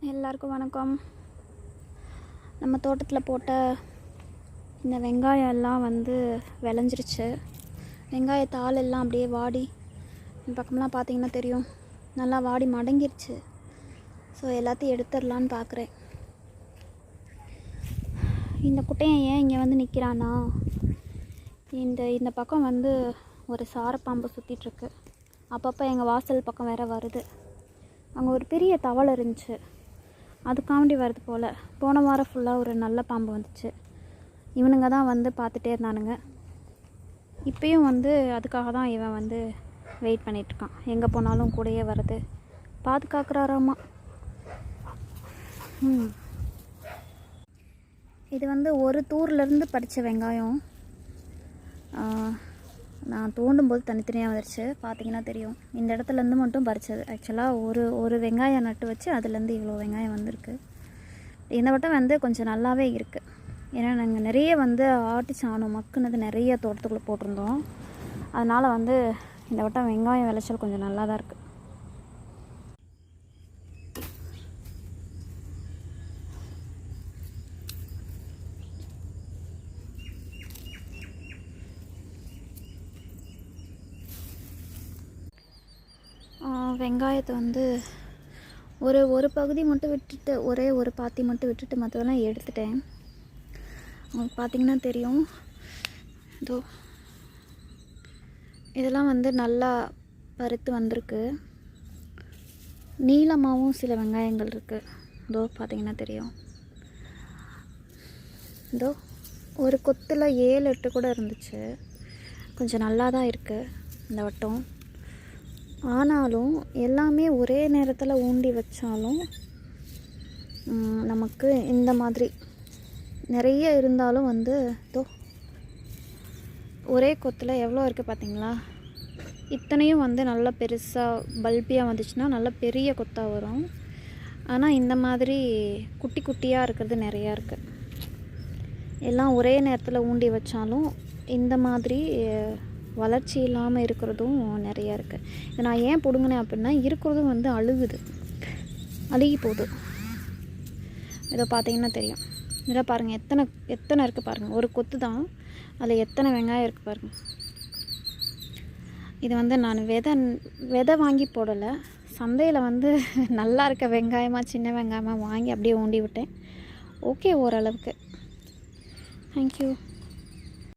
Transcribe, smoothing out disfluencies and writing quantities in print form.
எல்லாருக்கும் வணக்கம். நம்ம தோட்டத்தில் போட்ட இந்த வெங்காயம் எல்லாம் விளைஞ்சிருச்சு. வெங்காயத்தாள் எல்லாம் அப்படியே வாடி, இந்த பக்கம்லாம் பார்த்திங்கன்னா தெரியும், நல்லா வாடி மடங்கிருச்சு. ஸோ எல்லாத்தையும் எடுத்துடலான்னு பார்க்குறேன். இந்த குட்டையன் ஏன் இங்கே நிற்கிறான்னா, இந்த பக்கம் ஒரு சாரப்பாம்பு சுற்றிட்டுருக்கு. அப்பப்போ எங்கள் வாசல் பக்கம் வேறு வருது. அங்கே ஒரு பெரிய தவளை இருந்துச்சு, அதுக்காண்டி வருது போல். போன வாரம் ஃபுல்லாக ஒரு நல்ல பாம்பு வந்துச்சு. இவனுங்க தான் பார்த்துட்டே இருந்தானுங்க. இப்போயும் அதுக்காக தான் இவன் வெயிட் பண்ணிகிட்ருக்கான். எங்கே போனாலும் கூடயே வருது, பாதுகாக்கிறாராமா. இது ஒரு தூர்லேருந்து பறித்த வெங்காயம். நான் தோண்டும்போது தனித்தனியாக வந்துருச்சு, பார்த்திங்கன்னா தெரியும். இந்த இடத்துலேருந்து மட்டும் பறித்தது. ஆக்சுவலாக ஒரு வெங்காயம் நட்டு வச்சு அதுலேருந்து இவ்வளோ வெங்காயம் வந்திருக்கு. இந்த வட்டம் கொஞ்சம் நல்லாவே இருக்குது. ஏன்னா நாங்கள் நிறைய ஆட்டு சாணம் மக்குனது நிறைய தோட்டத்துக்குள்ளே போட்டிருந்தோம். அதனால் இந்த வட்டம் வெங்காயம் விளைச்சல் கொஞ்சம் நல்லா தான் இருக்குது. வெங்காயத்தை ஒரு பகுதி மட்டும் விட்டுட்டு, ஒரே ஒரு பாத்தி மட்டும் விட்டுட்டு மற்றதெல்லாம் எடுத்துட்டேன். உங்களுக்கு பார்த்திங்கன்னா தெரியும், இதோ இதெல்லாம் நல்லா பருத்து வந்திருக்கு. நீளமாகவும் சில வெங்காயங்கள் இருக்குது. இதோ பார்த்திங்கன்னா தெரியும். இதோ ஒரு கொத்தில் 7-8 கூட இருந்துச்சு. கொஞ்சம் நல்லா தான் இருக்குது இந்த வட்டம். ஆனாலும் எல்லாமே ஒரே நேரத்தில் ஊண்டி வச்சாலும் நமக்கு இந்த மாதிரி நிறைய இருந்தாலும் இதோ ஒரே கொத்தில் எவ்வளோ இருக்குது பார்த்திங்களா. இத்தனையும் நல்லா பெருசாக பல்பியாக வந்துச்சுன்னா நல்லா பெரிய கொத்தாக வரும். ஆனால் இந்த மாதிரி குட்டி குட்டியாக இருக்கிறது நிறையா இருக்குது. எல்லாம் ஒரே நேரத்தில் ஊண்டி வச்சாலும் இந்த மாதிரி வளர்ச்சி இல்லாமல் இருக்கிறதும் நிறையா இருக்குது. இதை நான் ஏன் பிடுங்கினேன் அப்படின்னா, இருக்கிறதும் அழுகுது, அழுகி போகுது. இதை பார்த்தீங்கன்னா தெரியும். இதில் பாருங்கள் எத்தனை இருக்குது பாருங்கள். ஒரு கொத்து தான், அதில் எத்தனை வெங்காயம் இருக்குது பாருங்கள். இது நான் விதை வாங்கி போடலை, சந்தையில் நல்லா இருக்க வெங்காயமாக சின்ன வெங்காயமாக வாங்கி அப்படியே ஊண்டி விட்டேன். ஓகே, ஓரளவுக்கு. தேங்க்யூ.